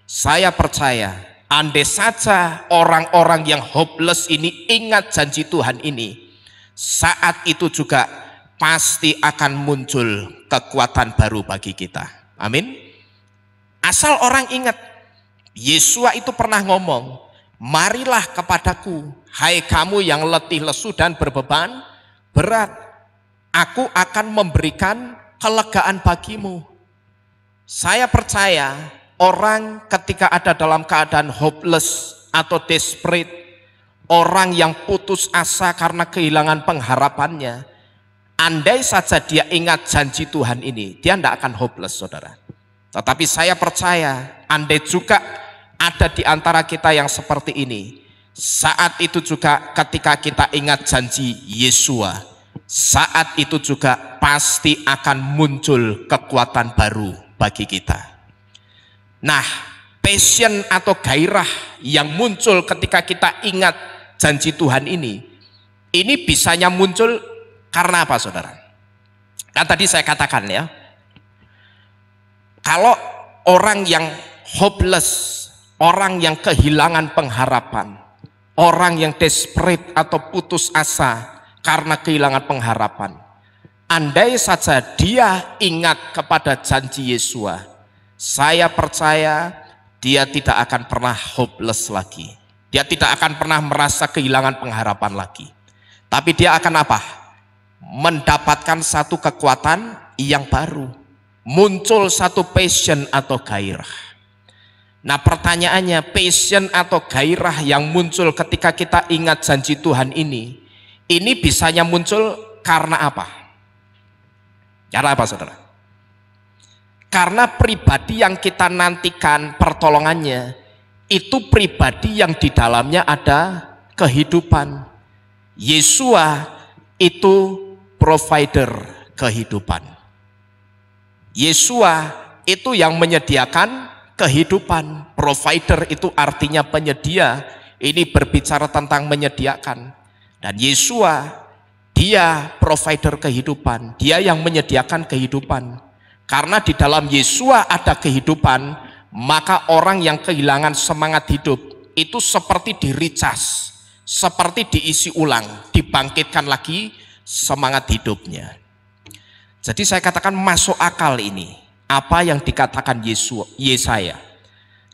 Saya percaya, andai saja orang-orang yang hopeless ini ingat janji Tuhan ini, saat itu juga pasti akan muncul kekuatan baru bagi kita. Amin. Asal orang ingat, Yesua itu pernah ngomong, marilah kepadaku, hai kamu yang letih lesu dan berbeban berat, aku akan memberikan kelegaan bagimu. Saya percaya orang ketika ada dalam keadaan hopeless atau desperate, orang yang putus asa karena kehilangan pengharapannya, andai saja dia ingat janji Tuhan ini, dia tidak akan hopeless saudara. Tetapi saya percaya, andai juga ada di antara kita yang seperti ini, saat itu juga ketika kita ingat janji Yesua, saat itu juga pasti akan muncul kekuatan baru bagi kita. Nah, passion atau gairah yang muncul ketika kita ingat janji Tuhan ini bisanya muncul karena apa, saudara? Kan tadi saya katakan ya, kalau orang yang hopeless, orang yang kehilangan pengharapan, orang yang desperate atau putus asa karena kehilangan pengharapan, andai saja dia ingat kepada janji Yesus, saya percaya dia tidak akan pernah hopeless lagi. Dia tidak akan pernah merasa kehilangan pengharapan lagi. Tapi dia akan apa? Mendapatkan satu kekuatan yang baru. Muncul satu passion atau gairah. Nah, pertanyaannya, passion atau gairah yang muncul ketika kita ingat janji Tuhan ini bisanya muncul karena apa? Karena apa, saudara? Karena pribadi yang kita nantikan pertolongannya itu pribadi yang di dalamnya ada kehidupan. Yesua itu provider kehidupan. Yesua itu yang menyediakan kehidupan. Provider itu artinya penyedia. Ini berbicara tentang menyediakan. Dan Yesua, dia provider kehidupan. Dia yang menyediakan kehidupan. Karena di dalam Yesua ada kehidupan, maka orang yang kehilangan semangat hidup itu seperti di-recharge, seperti diisi ulang, dibangkitkan lagi semangat hidupnya. Jadi saya katakan masuk akal ini apa yang dikatakan Yesaya.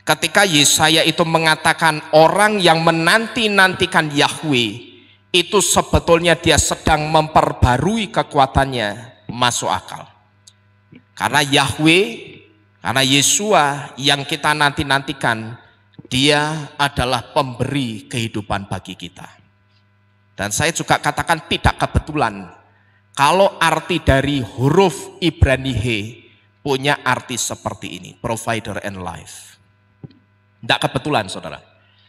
Ketika Yesaya itu mengatakan orang yang menanti-nantikan Yahweh itu sebetulnya dia sedang memperbarui kekuatannya, masuk akal. Karena Yahweh, karena Yesua yang kita nanti-nantikan, dia adalah pemberi kehidupan bagi kita. Dan saya juga katakan tidak kebetulan kalau arti dari huruf Ibrani He punya arti seperti ini, provider and life. Tidak kebetulan, saudara.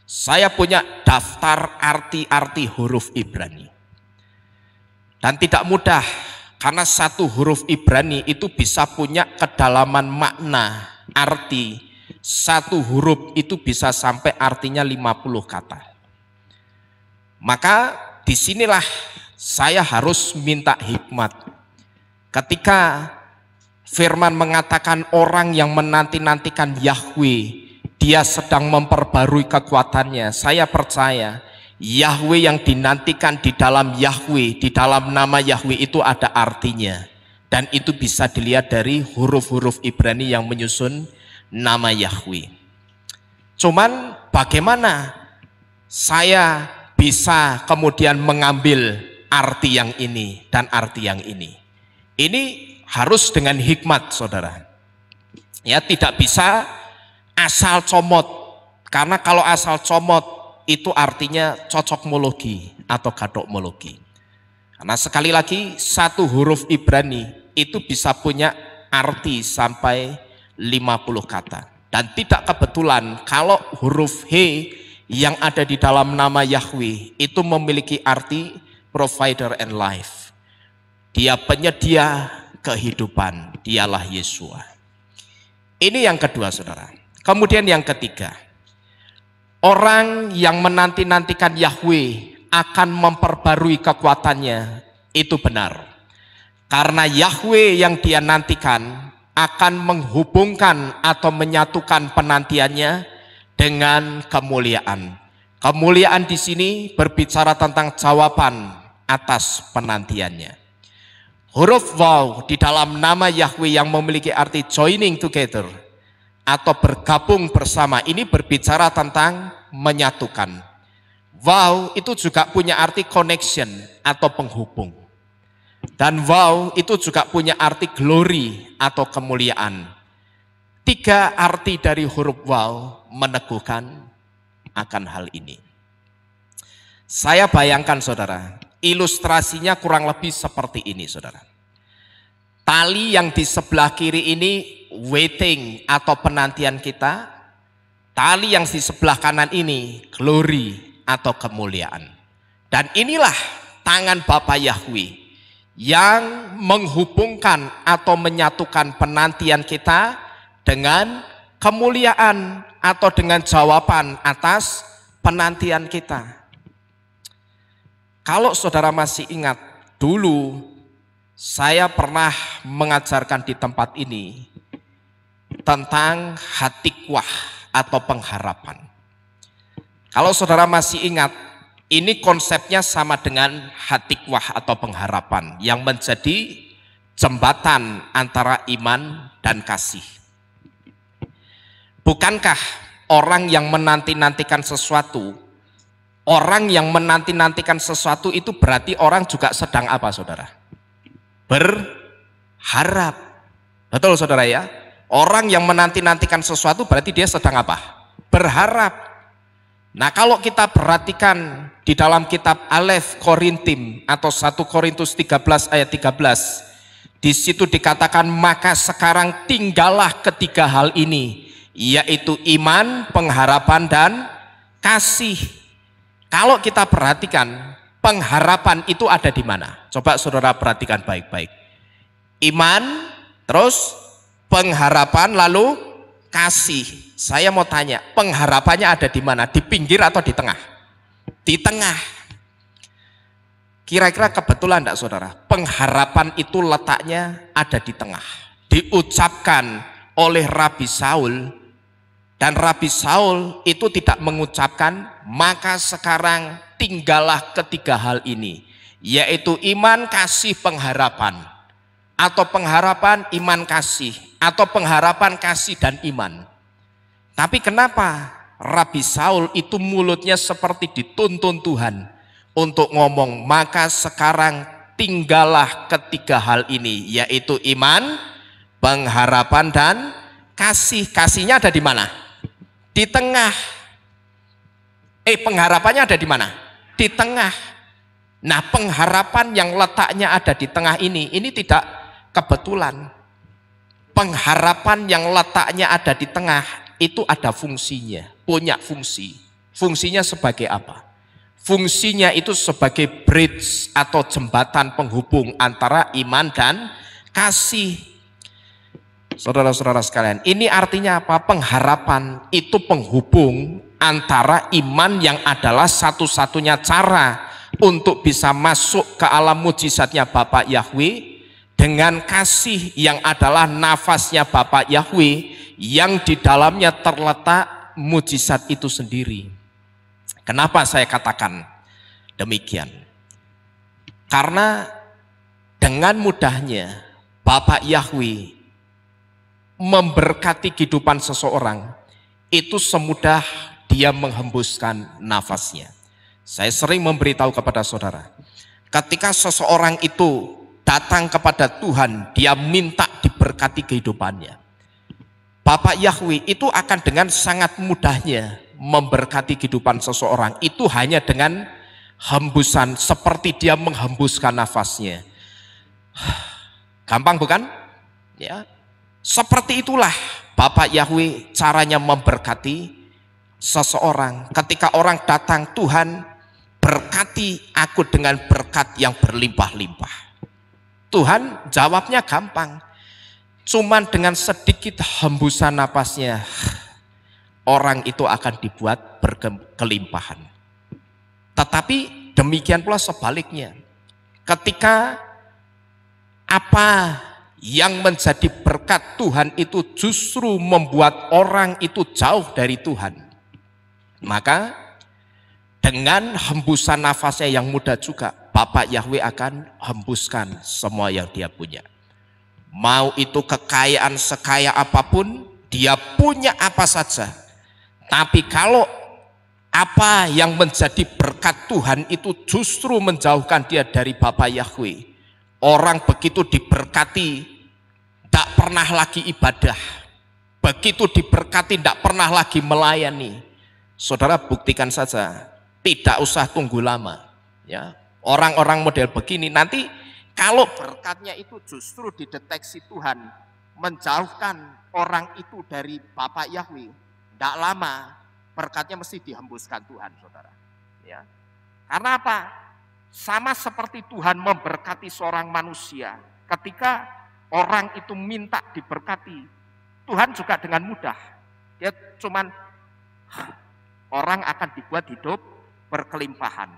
Saya punya daftar arti-arti huruf Ibrani. Dan tidak mudah, karena satu huruf Ibrani itu bisa punya kedalaman makna, arti. Satu huruf itu bisa sampai artinya 50 kata. Maka disinilah saya harus minta hikmat. Ketika firman mengatakan orang yang menanti-nantikan Yahweh, dia sedang memperbarui kekuatannya. Saya percaya Yahweh yang dinantikan di dalam Yahweh, di dalam nama Yahweh itu ada artinya. Dan itu bisa dilihat dari huruf-huruf Ibrani yang menyusun nama Yahweh. Cuman bagaimana saya bisa kemudian mengambil arti yang ini dan arti yang ini? Ini harus dengan hikmat, saudara. Ya, tidak bisa asal comot. Karena kalau asal comot itu artinya cocokmologi atau gadokmologi. Karena sekali lagi satu huruf Ibrani itu bisa punya arti sampai 50 kata. Dan tidak kebetulan kalau huruf He yang ada di dalam nama Yahweh itu memiliki arti provider and life. Dia penyedia kehidupan, dialah Yesua. Ini yang kedua, saudara. Kemudian yang ketiga, orang yang menanti-nantikan Yahweh akan memperbarui kekuatannya, itu benar. Karena Yahweh yang dia nantikan akan menghubungkan atau menyatukan penantiannya dengan kemuliaan. Kemuliaan di sini berbicara tentang jawaban atas penantiannya. Huruf Waw di dalam nama Yahweh yang memiliki arti joining together atau bergabung bersama, ini berbicara tentang menyatukan. Waw itu juga punya arti connection atau penghubung. Dan Waw itu juga punya arti glory atau kemuliaan. Tiga arti dari huruf Waw meneguhkan akan hal ini. Saya bayangkan, saudara, ilustrasinya kurang lebih seperti ini, saudara. Tali yang di sebelah kiri ini waiting atau penantian kita. Tali yang di sebelah kanan ini glory atau kemuliaan. Dan inilah tangan Bapa Yahweh yang menghubungkan atau menyatukan penantian kita dengan kemuliaan atau dengan jawaban atas penantian kita. Kalau saudara masih ingat, dulu saya pernah mengajarkan di tempat ini tentang hatiqwah atau pengharapan. Kalau saudara masih ingat, ini konsepnya sama dengan hatiqwah atau pengharapan yang menjadi jembatan antara iman dan kasih. Bukankah orang yang menanti-nantikan sesuatu, itu berarti orang juga sedang apa, saudara? Berharap. Betul, saudara ya? Orang yang menanti-nantikan sesuatu berarti dia sedang apa? Berharap. Nah, kalau kita perhatikan di dalam kitab Alef Korintim atau 1 Korintus 13 ayat 13, di situ dikatakan, maka sekarang tinggallah ketiga hal ini, yaitu iman, pengharapan, dan kasih. Kalau kita perhatikan, pengharapan itu ada di mana? Coba saudara perhatikan baik-baik. Iman, terus pengharapan, lalu kasih. Saya mau tanya, pengharapannya ada di mana? Di pinggir atau di tengah? Di tengah. Kira-kira kebetulan enggak, saudara? Pengharapan itu letaknya ada di tengah. Diucapkan oleh Rabi Saul, dan Rabi Saul itu tidak mengucapkan, maka sekarang tinggallah ketiga hal ini, yaitu iman, kasih, pengharapan, atau pengharapan, iman, kasih, atau pengharapan, kasih, dan iman. Tapi kenapa Rabi Saul itu mulutnya seperti dituntun Tuhan untuk ngomong, maka sekarang tinggallah ketiga hal ini, yaitu iman, pengharapan, dan kasih. Kasihnya ada di mana? Di tengah. Pengharapannya ada di mana? Di tengah. Nah, pengharapan yang letaknya ada di tengah ini tidak kebetulan. Pengharapan yang letaknya ada di tengah itu ada fungsinya, punya fungsi. Fungsinya sebagai apa? Fungsinya itu sebagai bridge atau jembatan penghubung antara iman dan kasih. Saudara-saudara sekalian, ini artinya apa? Pengharapan itu penghubung antara iman yang adalah satu-satunya cara untuk bisa masuk ke alam mujizatnya Bapa Yahweh, dengan kasih yang adalah nafasnya Bapa Yahweh yang di dalamnya terletak mujizat itu sendiri. Kenapa saya katakan demikian? Karena dengan mudahnya Bapa Yahweh memberkati kehidupan seseorang itu semudah dia menghembuskan nafasnya. Saya sering memberitahu kepada saudara, ketika seseorang itu datang kepada Tuhan, dia minta diberkati kehidupannya, Bapa Yahweh itu akan dengan sangat mudahnya memberkati kehidupan seseorang itu hanya dengan hembusan, seperti dia menghembuskan nafasnya. Gampang bukan? Ya. Seperti itulah Bapa Yahweh caranya memberkati seseorang. Ketika orang datang, Tuhan berkati aku dengan berkat yang berlimpah-limpah. Tuhan jawabnya gampang. Cuman dengan sedikit hembusan napasnya, orang itu akan dibuat berkelimpahan. Tetapi demikian pula sebaliknya. Ketika apa yang menjadi berkat Tuhan itu justru membuat orang itu jauh dari Tuhan, maka dengan hembusan nafasnya yang mudah juga Bapa Yahweh akan hembuskan semua yang dia punya. Mau itu kekayaan sekaya apapun, dia punya apa saja. Tapi kalau apa yang menjadi berkat Tuhan itu justru menjauhkan dia dari Bapa Yahweh, orang begitu diberkati tidak pernah lagi ibadah, begitu diberkati tidak pernah lagi melayani. Saudara buktikan saja, tidak usah tunggu lama. Ya, orang-orang model begini nanti kalau berkatnya itu justru dideteksi Tuhan menjauhkan orang itu dari Bapa Yahweh, tidak lama berkatnya mesti dihembuskan Tuhan, saudara. Ya, karena apa? Sama seperti Tuhan memberkati seorang manusia, ketika orang itu minta diberkati, Tuhan juga dengan mudah. Dia cuman orang akan dibuat hidup berkelimpahan.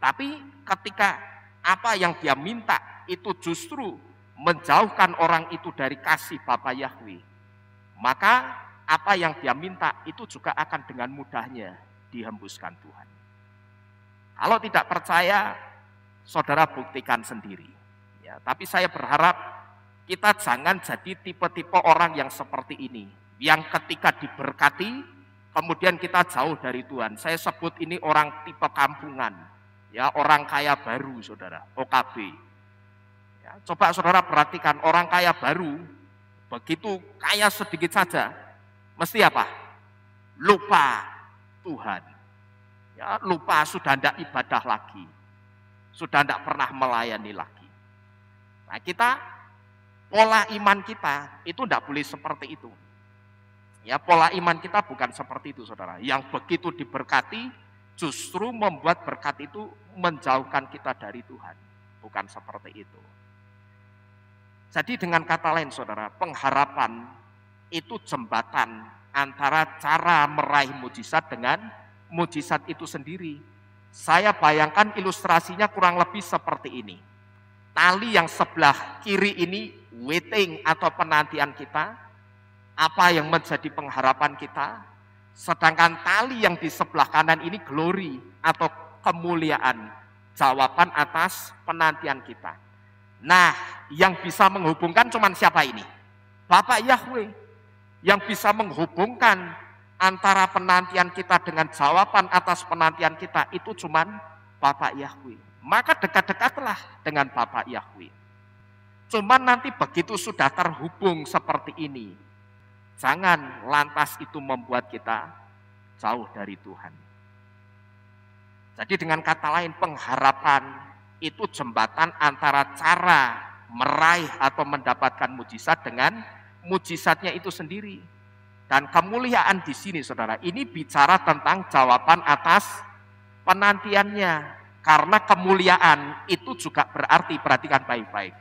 Tapi ketika apa yang dia minta itu justru menjauhkan orang itu dari kasih Bapa Yahweh, maka apa yang dia minta itu juga akan dengan mudahnya dihembuskan Tuhan. Kalau tidak percaya, saudara buktikan sendiri. Ya, tapi saya berharap kita jangan jadi tipe-tipe orang yang seperti ini, yang ketika diberkati, kemudian kita jauh dari Tuhan. Saya sebut ini orang tipe kampungan, ya, orang kaya baru, saudara, OKB. Ya, coba saudara perhatikan orang kaya baru, begitu kaya sedikit saja, mesti apa? Lupa Tuhan. Ya, lupa sudah tidak ibadah lagi, sudah tidak pernah melayani lagi. Nah, kita, pola iman kita itu tidak boleh seperti itu. Ya, pola iman kita bukan seperti itu, saudara. Yang begitu diberkati justru membuat berkat itu menjauhkan kita dari Tuhan. Bukan seperti itu. Jadi dengan kata lain, saudara, pengharapan itu jembatan antara cara meraih mujizat dengan mujizat itu sendiri. Saya bayangkan ilustrasinya kurang lebih seperti ini. Tali yang sebelah kiri ini waiting atau penantian kita, apa yang menjadi pengharapan kita, sedangkan tali yang di sebelah kanan ini glory atau kemuliaan, jawaban atas penantian kita. Nah, yang bisa menghubungkan cuman siapa ini? Bapa Yahweh. Yang bisa menghubungkan antara penantian kita dengan jawaban atas penantian kita itu cuman Bapa Yahweh. Maka dekat-dekatlah dengan Bapa Yahweh. Cuman nanti begitu sudah terhubung seperti ini, jangan lantas itu membuat kita jauh dari Tuhan. Jadi dengan kata lain, pengharapan itu jembatan antara cara meraih atau mendapatkan mujizat dengan mujizatnya itu sendiri. Dan kemuliaan di sini, saudara, ini bicara tentang jawaban atas penantiannya. Karena kemuliaan itu juga berarti, perhatikan baik-baik,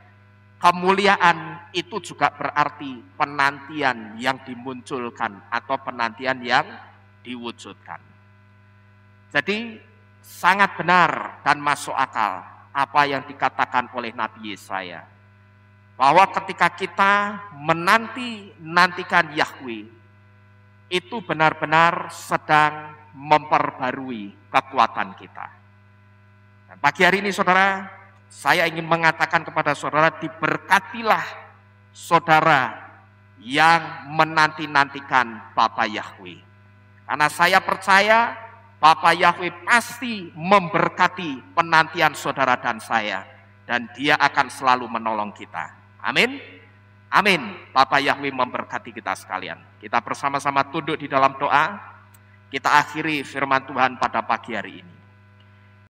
kemuliaan itu juga berarti penantian yang dimunculkan atau penantian yang diwujudkan. Jadi sangat benar dan masuk akal apa yang dikatakan oleh Nabi Yesaya, bahwa ketika kita menantikan Yahweh, itu benar-benar sedang memperbarui kekuatan kita. Dan pagi hari ini, saudara, saya ingin mengatakan kepada saudara, diberkatilah saudara yang menanti-nantikan Bapa Yahweh. Karena saya percaya Bapa Yahweh pasti memberkati penantian saudara dan saya, dan Dia akan selalu menolong kita. Amin. Amin. Bapa Yahweh memberkati kita sekalian. Kita bersama-sama tunduk di dalam doa. Kita akhiri firman Tuhan pada pagi hari ini.